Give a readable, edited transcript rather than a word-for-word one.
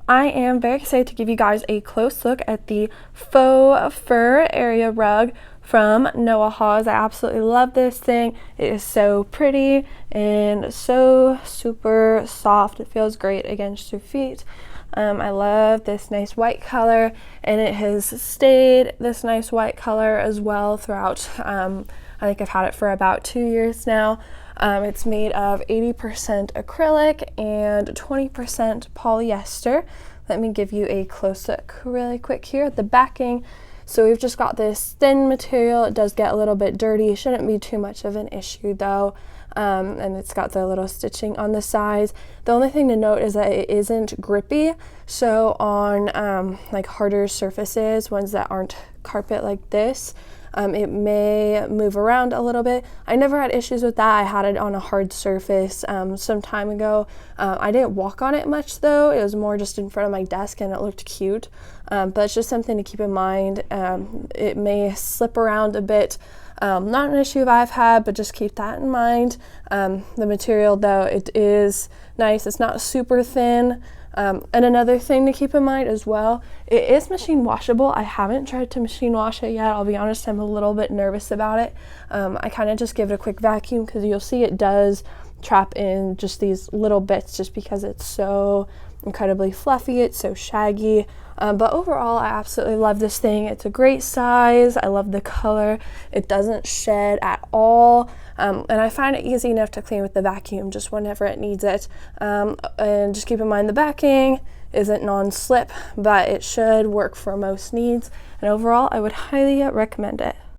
I am very excited to give you guys a close look at the faux fur area rug from Noahas. I absolutely love this thing. It is so pretty and so super soft. It feels great against your feet. I love this nice white color, and it has stayed this nice white color as well throughout. I think I've had it for about 2 years now. It's made of 80% acrylic and 20% polyester. Let me give you a close look really quick here at the backing. So we've just got this thin material. It does get a little bit dirty. It shouldn't be too much of an issue though. And it's got the little stitching on the sides. The only thing to note is that it isn't grippy. So on like harder surfaces, ones that aren't carpet like this, it may move around a little bit. I never had issues with that. I had it on a hard surface some time ago. I didn't walk on it much though. It was more just in front of my desk and it looked cute. But it's just something to keep in mind. It may slip around a bit. Not an issue I've had, but just keep that in mind. The material though, it is nice. It's not super thin. And another thing to keep in mind as well, it is machine washable. I haven't tried to machine wash it yet. I'll be honest, I'm a little bit nervous about it. I kind of just give it a quick vacuum because you'll see it does trap in just these little bits just because it's so incredibly fluffy. It's so shaggy. But overall, I absolutely love this thing. It's a great size. I love the color. It doesn't shed at all. And I find it easy enough to clean with the vacuum just whenever it needs it. And just keep in mind the backing isn't non-slip, but it should work for most needs. And overall, I would highly recommend it.